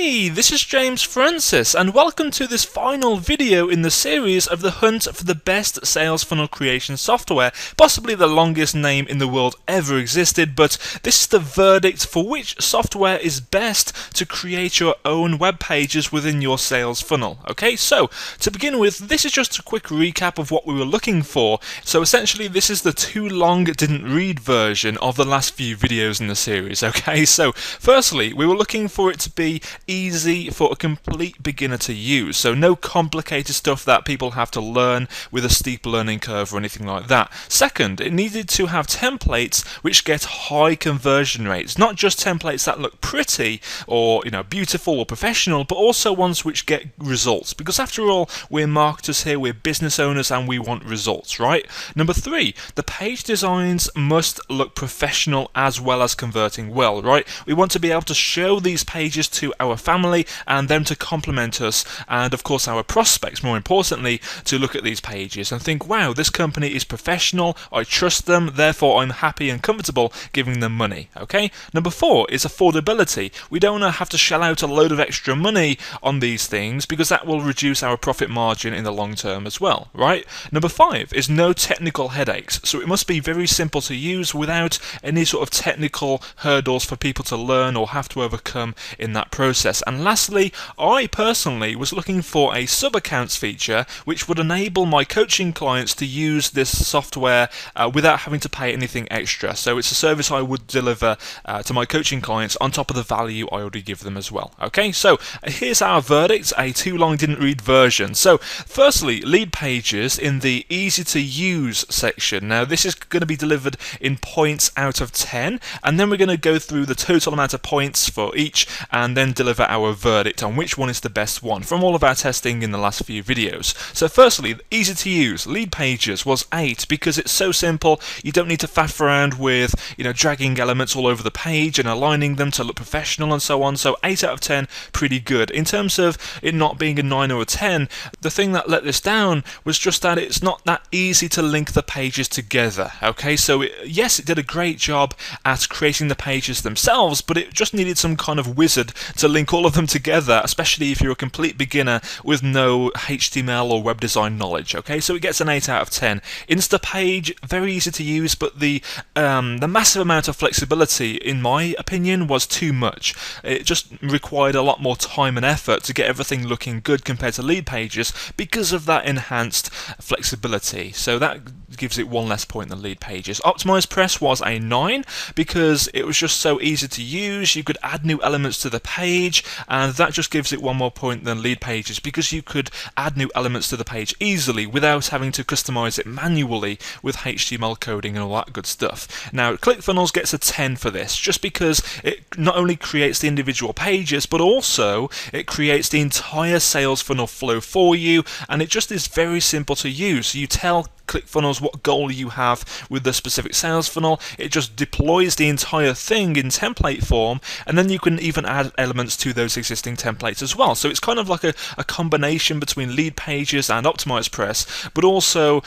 Hey, this is James Francis, and welcome to this final video in the series of the hunt for the best sales funnel creation software, possibly the longest name in the world ever existed, but this is the verdict for which software is best to create your own web pages within your sales funnel. Okay, so to begin with, this is just a quick recap of what we were looking for. So essentially, this is the too long didn't read version of the last few videos in the series. Okay, so firstly, we were looking for it to be easy for a complete beginner to use, so no complicated stuff that people have to learn with a steep learning curve or anything like that. Second, it needed to have templates which get high conversion rates, not just templates that look pretty or beautiful or professional, but also ones which get results, because after all, we're marketers here, we're business owners, and we want results, right? Number three, the page designs must look professional as well as converting well, right? We want to be able to show these pages to our family and them to compliment us, and of course our prospects, more importantly, to look at these pages and think, wow, this company is professional, I trust them, therefore I'm happy and comfortable giving them money. Okay. Number four is affordability. We don't want to have to shell out a load of extra money on these things, because that will reduce our profit margin in the long term as well, right? Number five is no technical headaches. So it must be very simple to use without any sort of technical hurdles for people to learn or have to overcome in that process. And lastly, I personally was looking for a sub-accounts feature which would enable my coaching clients to use this software without having to pay anything extra. So it's a service I would deliver to my coaching clients on top of the value I already give them as well. Okay, so here's our verdict, a too long didn't read version. So firstly, lead pages in the easy to use section. Now this is going to be delivered in points out of 10, and then we're going to go through the total amount of points for each and then deliver our verdict on which one is the best one from all of our testing in the last few videos. So firstly, easy to use lead pages was 8 because it's so simple. You don't need to faff around with dragging elements all over the page and aligning them to look professional and so on. So 8 out of 10, pretty good. In terms of it not being a 9 or a 10, the thing that let this down was just that it's not that easy to link the pages together. Okay, so yes, it did a great job at creating the pages themselves, but it just needed some kind of wizard to link all of them together, especially if you're a complete beginner with no HTML or web design knowledge. Okay, so it gets an 8 out of 10. Instapage, very easy to use, but the massive amount of flexibility, in my opinion, was too much. It just required a lot more time and effort to get everything looking good compared to lead pages because of that enhanced flexibility. So that gives it one less point than lead pages. OptimizePress was a 9 because it was just so easy to use. You could add new elements to the page, and that just gives it one more point than lead pages because you could add new elements to the page easily without having to customize it manually with HTML coding and all that good stuff. Now, ClickFunnels gets a 10 for this just because it not only creates the individual pages, but also it creates the entire sales funnel flow for you, and it just is very simple to use. You tell ClickFunnels what goal you have with the specific sales funnel. It just deploys the entire thing in template form, and then you can even add elements to those existing templates as well. So it's kind of like a combination between lead pages and OptimizePress, but also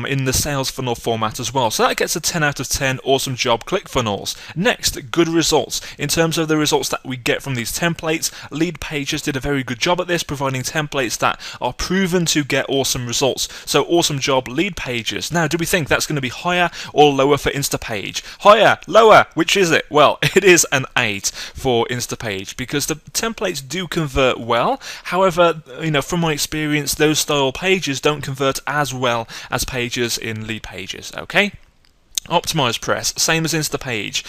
in the sales funnel format as well. So that gets a 10 out of 10. Awesome job, ClickFunnels. Next, good results. In terms of the results that we get from these templates, lead pages did a very good job at this, providing templates that are proven to get awesome results. So awesome job, lead pages. Now, do we think that's going to be higher or lower for Instapage? Higher, lower, which is it? Well, it is an 8 for Instapage because the templates do convert well. However, from my experience, those style pages don't convert as well as pages in lead pages. Okay. OptimizePress, same as Instapage.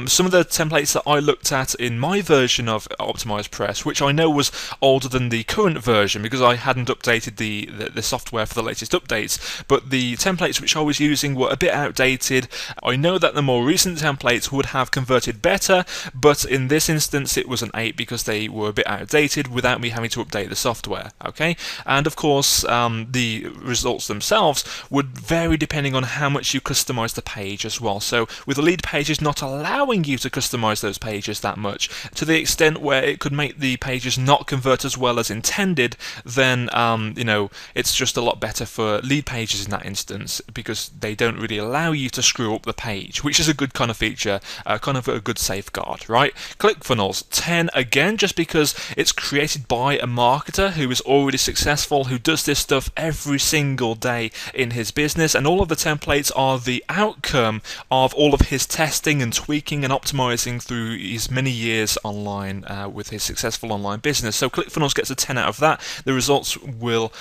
Some of the templates that I looked at in my version of OptimizePress, which I know was older than the current version because I hadn't updated the software for the latest updates, but the templates which I was using were a bit outdated. I know that the more recent templates would have converted better, but in this instance it was an 8 because they were a bit outdated without me having to update the software. Okay, and of course the results themselves would vary depending on how much you customize the page page as well. So with the lead pages not allowing you to customize those pages that much, to the extent where it could make the pages not convert as well as intended, then you know, it's just a lot better for lead pages in that instance, because they don't really allow you to screw up the page, which is a good kind of feature, kind of a good safeguard, right? ClickFunnels 10 again, just because it's created by a marketer who is already successful, who does this stuff every single day in his business, and all of the templates are the outcome of all of his testing and tweaking and optimizing through his many years online with his successful online business. So ClickFunnels gets a 10 out of that. The results will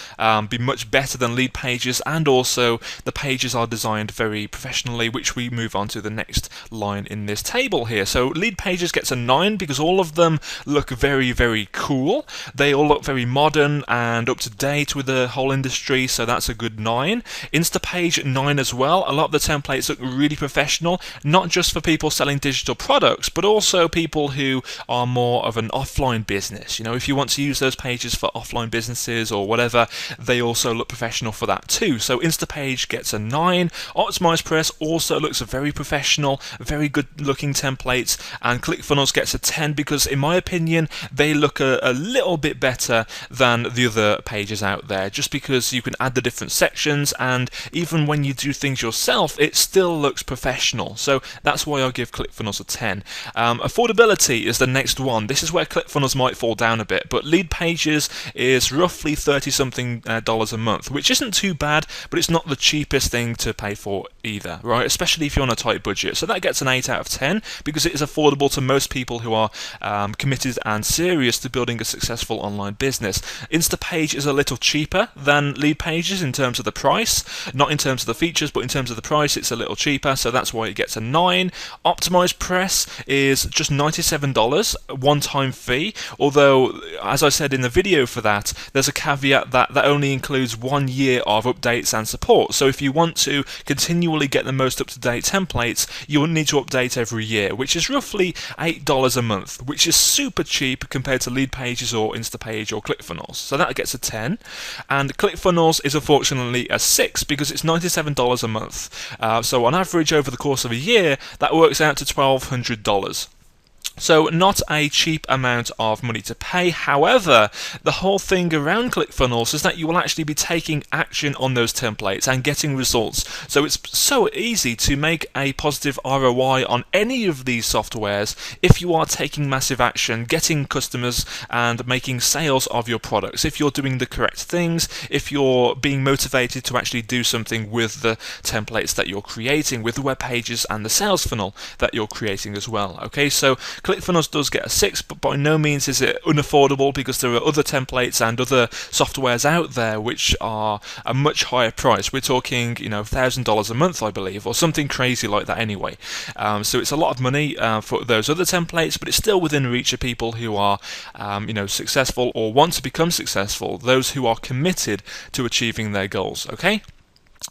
be much better than lead pages, and also the pages are designed very professionally, which we move on to the next line in this table here. So lead pages gets a 9 because all of them look very, very cool. They all look very modern and up to date with the whole industry, so that's a good 9. Instapage 9 as well. A lot of the templates look really professional, not just for people selling digital products, but also people who are more of an offline business. You know, if you want to use those pages for offline businesses or whatever, they also look professional for that too. So Instapage gets a 9. OptimizePress also looks very professional, very good looking templates, and ClickFunnels gets a 10 because in my opinion they look a little bit better than the other pages out there, just because you can add the different sections, and even when you do things yourself it still looks professional. So that's why I give ClickFunnels a 10. Affordability is the next one. This is where ClickFunnels might fall down a bit, but lead pages is roughly $30 something a month, which isn't too bad, but it's not the cheapest thing to pay for either, right? Especially if you're on a tight budget. So that gets an 8 out of 10 because it is affordable to most people who are committed and serious to building a successful online business. Instapage is a little cheaper than lead pages in terms of the price, not in terms of the features, but in terms of the price it's a little cheaper, so that's why it gets a 9. OptimizePress is just $97, one-time fee, although as I said in the video for that, there's a caveat that only includes 1 year of updates and support. So if you want to continually get the most up-to-date templates, you will need to update every year, which is roughly $8 a month, which is super cheap compared to lead pages or Instapage or ClickFunnels. So that gets a 10. And ClickFunnels is unfortunately a 6 because it's $97 a month. So on average over the course of a year, that works out to $1,200. So not a cheap amount of money to pay. However, the whole thing around ClickFunnels is that you will actually be taking action on those templates and getting results. So it's so easy to make a positive ROI on any of these softwares if you are taking massive action, getting customers and making sales of your products. If you're doing the correct things, if you're being motivated to actually do something with the templates that you're creating, with the web pages and the sales funnel that you're creating as well. Okay, so ClickFunnels does get a 6, but by no means is it unaffordable because there are other templates and other softwares out there which are a much higher price. We're talking, you know, $1,000 a month, I believe, or something crazy like that anyway. So it's a lot of money for those other templates, but it's still within reach of people who are, you know, successful or want to become successful, those who are committed to achieving their goals. Okay.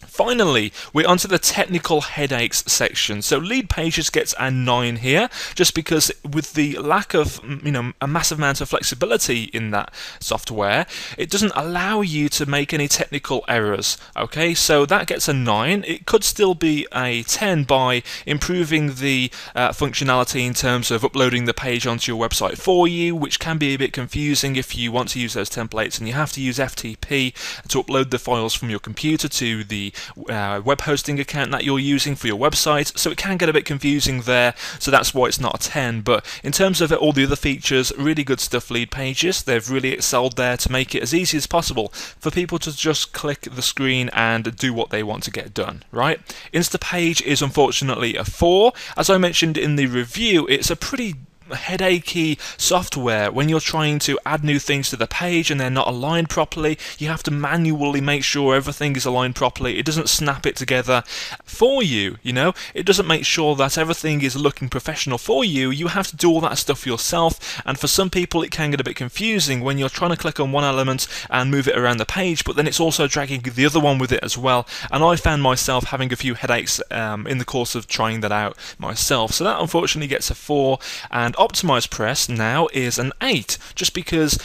Finally, we're onto the technical headaches section. So lead pages gets a 9 here, just because with the lack of, you know, a massive amount of flexibility in that software, it doesn't allow you to make any technical errors. Okay, so that gets a 9. It could still be a 10 by improving the functionality in terms of uploading the page onto your website for you, which can be a bit confusing if you want to use those templates and you have to use FTP to upload the files from your computer to the web hosting account that you're using for your website, so it can get a bit confusing there, so that's why it's not a 10. But in terms of all the other features, really good stuff. Lead pages, they've really excelled there to make it as easy as possible for people to just click the screen and do what they want to get done, right? Instapage is unfortunately a 4. As I mentioned in the review, it's a pretty headachy software. When you're trying to add new things to the page and they're not aligned properly, you have to manually make sure everything is aligned properly. It doesn't snap it together for you, you know, it doesn't make sure that everything is looking professional for you. You have to do all that stuff yourself, and for some people it can get a bit confusing when you're trying to click on one element and move it around the page, but then it's also dragging the other one with it as well, and I found myself having a few headaches in the course of trying that out myself. So that unfortunately gets a 4, and OptimizePress now is an 8, just because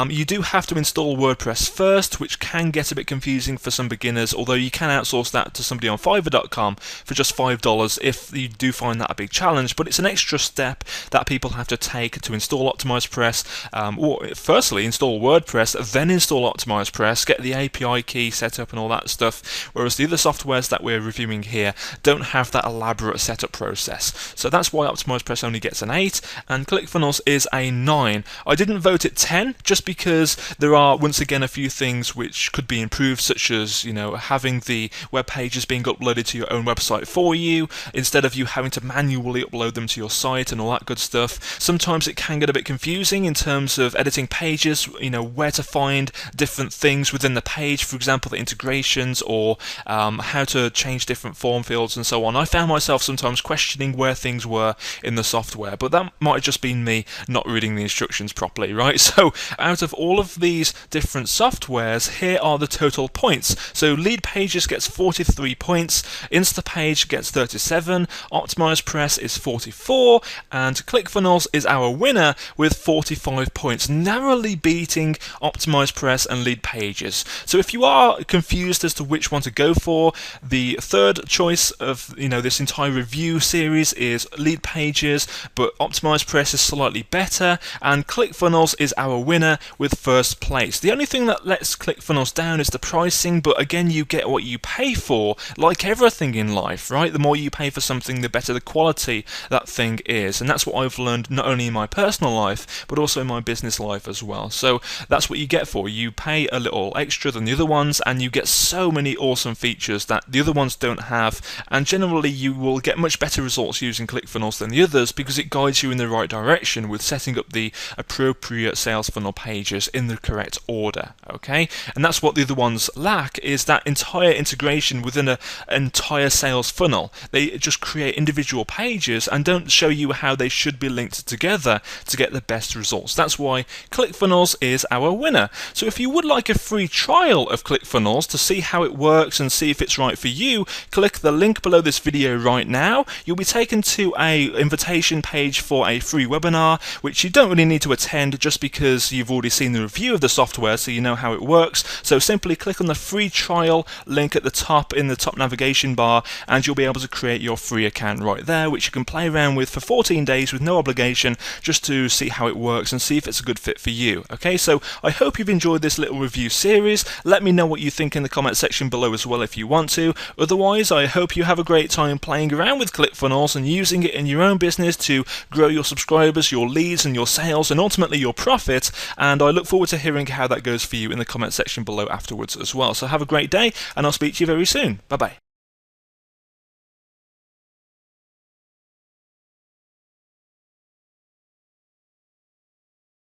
you do have to install WordPress first, which can get a bit confusing for some beginners, although you can outsource that to somebody on Fiverr.com for just $5 if you do find that a big challenge. But it's an extra step that people have to take to install OptimizePress. Or firstly, install WordPress, then install OptimizePress, get the API key set up and all that stuff, whereas the other softwares that we're reviewing here don't have that elaborate setup process. So that's why OptimizePress only gets an 8, and ClickFunnels is a 9. I didn't vote it 10 just because there are once again a few things which could be improved, such as having the web pages being uploaded to your own website for you instead of you having to manually upload them to your site and all that good stuff. Sometimes it can get a bit confusing in terms of editing pages, where to find different things within the page, for example the integrations, or how to change different form fields and so on. I found myself sometimes questioning where things were in the software, but that might have just been me not reading the instructions properly, right? So out of all of these different softwares, here are the total points. So Leadpages gets 43 points, Instapage gets 37, OptimizePress is 44, and ClickFunnels is our winner with 45 points, narrowly beating OptimizePress and Leadpages. So if you are confused as to which one to go for, the third choice of this entire review series is Leadpages, but OptimizePress is slightly better, and ClickFunnels is our winner with first place. The only thing that lets ClickFunnels down is the pricing, but again, you get what you pay for, like everything in life, right? The more you pay for something, the better the quality that thing is, and that's what I've learned not only in my personal life, but also in my business life as well. So that's what you get for. You pay a little extra than the other ones, and you get so many awesome features that the other ones don't have, and generally you will get much better results using ClickFunnels than the others because it guides you in the right direction with setting up the appropriate sales funnel pages in the correct order, okay? And that's what the other ones lack, is that entire integration within an entire sales funnel. They just create individual pages and don't show you how they should be linked together to get the best results. That's why ClickFunnels is our winner. So if you would like a free trial of ClickFunnels to see how it works and see if it's right for you, click the link below this video right now. You'll be taken to an invitation page for a free webinar, which you don't really need to attend just because you've already seen the review of the software, so you know how it works. So simply click on the free trial link at the top in the top navigation bar, and you'll be able to create your free account right there, which you can play around with for 14 days with no obligation, just to see how it works and see if it's a good fit for you. Okay, so I hope you've enjoyed this little review series. Let me know what you think in the comment section below as well if you want to. Otherwise, I hope you have a great time playing around with ClickFunnels and using it in your own business to grow your subscribers, your leads and your sales, and ultimately your profit. And I look forward to hearing how that goes for you in the comment section below afterwards as well. So have a great day, and I'll speak to you very soon. Bye bye.